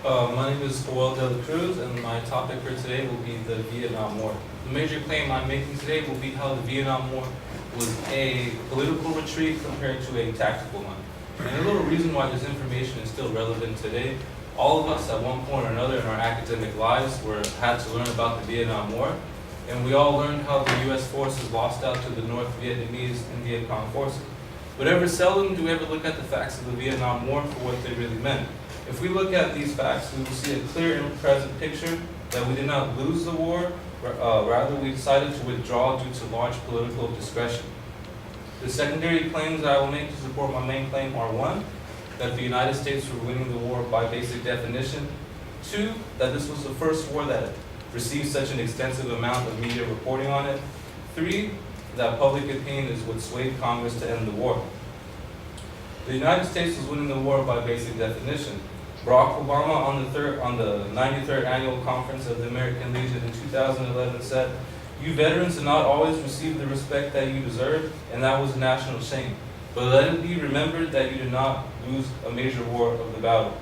My name is Joel de la Cruz, and my topic for today will be the Vietnam War. The major claim I'm making today will be how the Vietnam War was a political retreat compared to a tactical one. And a little reason why this information is still relevant today, all of us at one point or another in our academic lives had to learn about the Vietnam War, and we all learned how the U.S. forces lost out to the North Vietnamese and Viet Cong forces. But ever seldom do we ever look at the facts of the Vietnam War for what they really meant. If we look at these facts, we will see a clear and present picture that we did not lose the war, rather we decided to withdraw due to large political discretion. The secondary claims that I will make to support my main claim are: 1, that the United States were winning the war by basic definition; 2, that this was the first war that received such an extensive amount of media reporting on it; 3, that public opinion is what swayed Congress to end the war. The United States was winning the war by basic definition. Barack Obama on the 93rd Annual Conference of the American Legion in 2011 said, "You veterans did not always receive the respect that you deserve, and that was a national shame. But let it be remembered that you did not lose a major war of the battle."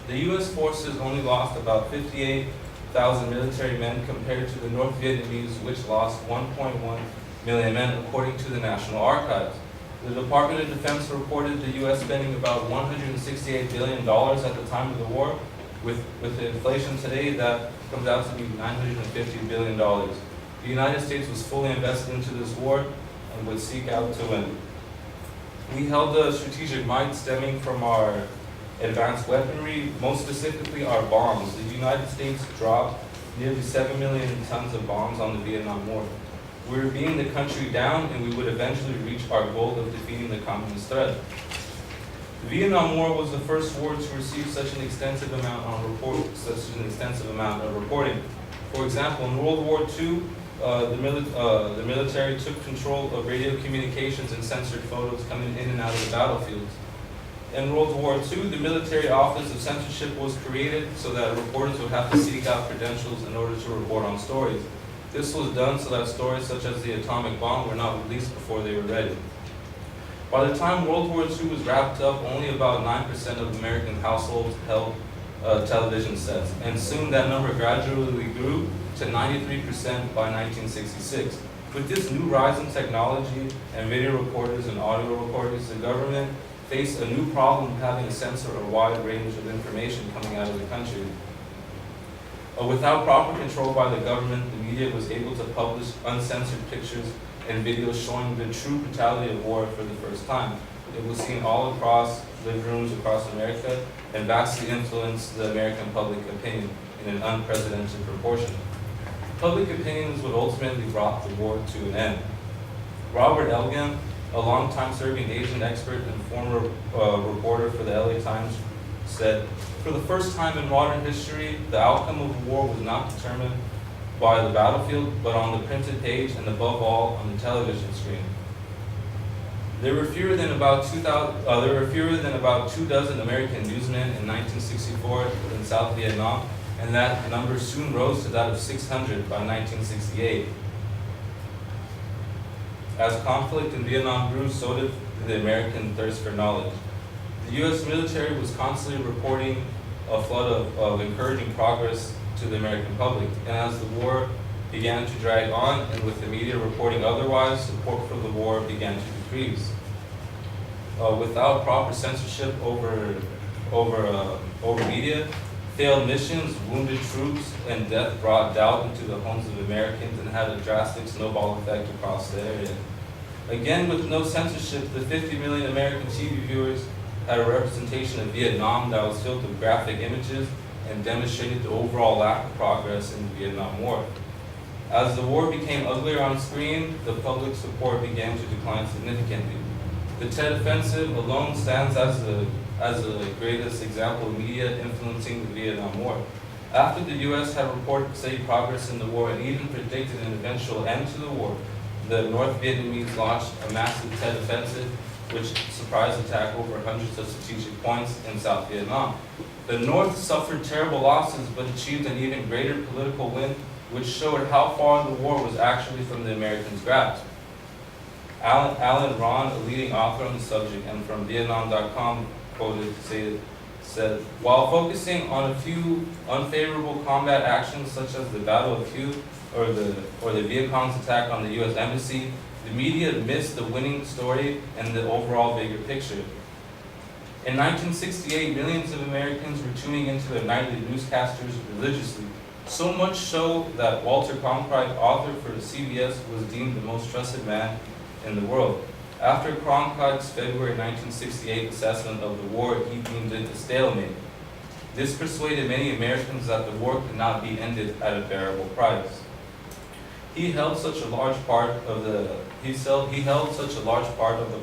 The U.S. forces only lost about 58,000 military men compared to the North Vietnamese, which lost 1.1 million men, according to the National Archives. The Department of Defense reported the U.S. spending about $168 billion at the time of the war. With the inflation today, that comes out to be $950 billion. The United States was fully invested into this war and would seek out to win. We held a strategic might stemming from our advanced weaponry, most specifically our bombs. The United States dropped nearly 7 million tons of bombs on the Vietnam War. We were beating the country down, and we would eventually reach our goal of defeating the communist threat. The Vietnam War was the first war to receive such an extensive amount of reporting. For example, in World War II, the military took control of radio communications and censored photos coming in and out of the battlefields. In World War II, the Military Office of Censorship was created so that reporters would have to seek out credentials in order to report on stories. This was done so that stories such as the atomic bomb were not released before they were ready. By the time World War II was wrapped up, only about 9% of American households held television sets, and soon that number gradually grew to 93% by 1966. With this new rise in technology and video recorders and audio recorders, the government faced a new problem of having to censor a wide range of information coming out of the country. Without proper control by the government, the media was able to publish uncensored pictures and videos showing the true brutality of war for the first time. It was seen all across living rooms across America and vastly influenced the American public opinion in an unprecedented proportion. Public opinions would ultimately brought the war to an end. Robert Elgin, a longtime serving Asian expert and former reporter for the LA Times, said, "For the first time in modern history, the outcome of the war was not determined by the battlefield, but on the printed page and above all on the television screen." There were fewer than about 2 dozen American newsmen in 1964 in South Vietnam, and that number soon rose to that of 600 by 1968. As conflict in Vietnam grew, so did the American thirst for knowledge. The U.S. military was constantly reporting a flood of encouraging progress to the American public, and as the war began to drag on, and with the media reporting otherwise, support for the war began to decrease. Without proper censorship over media, failed missions, wounded troops, and death brought doubt into the homes of Americans and had a drastic snowball effect across the area. Again, with no censorship, the 50 million American TV viewers had a representation of Vietnam that was filled with graphic images and demonstrated the overall lack of progress in the Vietnam War. As the war became uglier on screen, the public support began to decline significantly. The Tet Offensive alone stands as the greatest example of media influencing the Vietnam War. After the U.S. had reported steady progress in the war and even predicted an eventual end to the war, the North Vietnamese launched a massive Tet Offensive, which surprise attack over hundreds of strategic points in South Vietnam. The North suffered terrible losses, but achieved an even greater political win, which showed how far the war was actually from the Americans' grasp. Alan Ron, a leading author on the subject, and from Vietnam.com, quoted said, while focusing on a few unfavorable combat actions such as the Battle of Hue or the Viet Cong's attack on the U.S. Embassy, the media missed the winning story and the overall bigger picture. In 1968, millions of Americans were tuning into their nightly newscasters religiously, so much so that Walter Cronkite, author for CBS, was deemed the most trusted man in the world. After Cronkite's February 1968 assessment of the war, he deemed it a stalemate. This persuaded many Americans that the war could not be ended at a bearable price. He held such a large part of the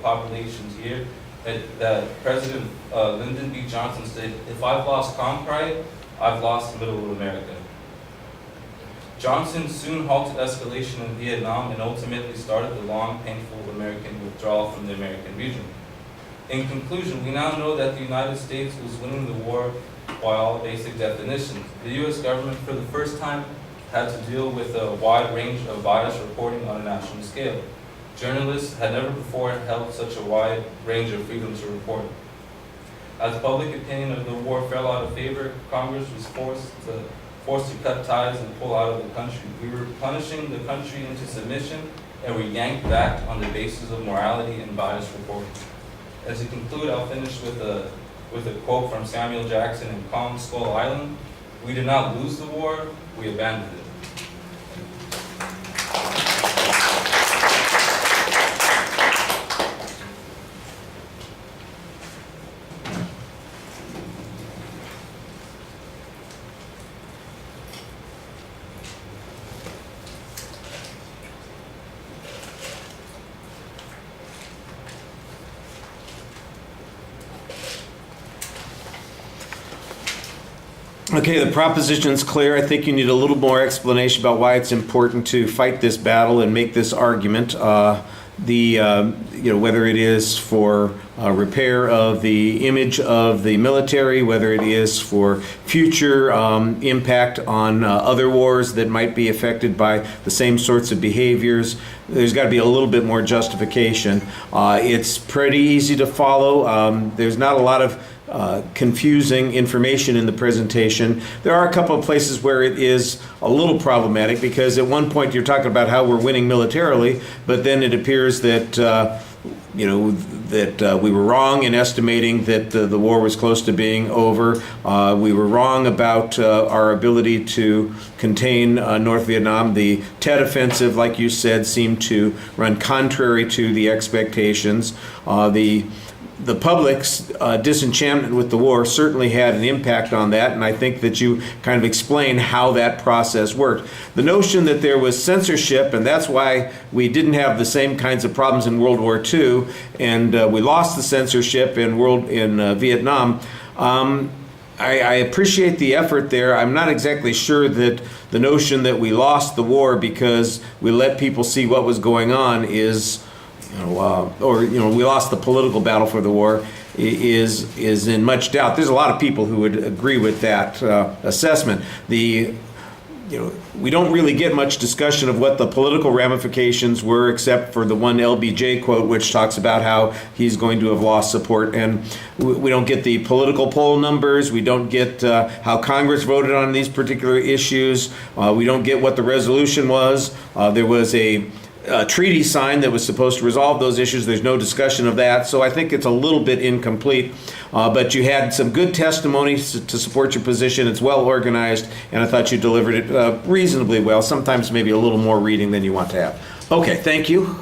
population's ear that President Lyndon B. Johnson said, "If I've lost Cronkite, I've lost middle America." Johnson soon halted escalation in Vietnam and ultimately started the long, painful American withdrawal from the American region. In conclusion, we now know that the United States was winning the war by all basic definitions. The U.S. government, for the first time, had to deal with a wide range of biased reporting on a national scale. Journalists had never before held such a wide range of freedom to report. As public opinion of the war fell out of favor, Congress was forced to cut ties and pull out of the country. We were punishing the country into submission, and we yanked back on the basis of morality and biased reporting. As to conclude, I'll finish with a quote from Samuel Jackson in Calm Skull Island: "We did not lose the war, we abandoned it." Okay, the proposition's clear. I think you need a little more explanation about why it's important to fight this battle and make this argument. Whether it is for repair of the image of the military, whether it is for future impact on other wars that might be affected by the same sorts of behaviors. There's got to be a little bit more justification. It's pretty easy to follow. There's not a lot of confusing information in the presentation. There are a couple of places where it is a little problematic, because at one point you're talking about how we're winning militarily, but then it appears that we were wrong in estimating that the war was close to being over. We were wrong about our ability to contain North Vietnam. The Tet Offensive, like you said, seemed to run contrary to the expectations. The public's disenchantment with the war certainly had an impact on that, and I think that you kind of explain how that process worked. The notion that there was censorship, and that's why we didn't have the same kinds of problems in World War II, and we lost the censorship in Vietnam. I appreciate the effort there. I'm not exactly sure that the notion that we lost the war because we let people see what was going on is, we lost the political battle for the war, is in much doubt. There's a lot of people who would agree with that assessment. We don't really get much discussion of what the political ramifications were, except for the one LBJ quote, which talks about how he's going to have lost support. And we don't get the political poll numbers. We don't get how Congress voted on these particular issues. We don't get what the resolution was. There was a treaty signed that was supposed to resolve those issues. There's no discussion of that, so I think it's a little bit incomplete. But you had some good testimonies to support your position. It's well organized, and I thought you delivered it reasonably well. Sometimes maybe a little more reading than you want to have. Okay, thank you.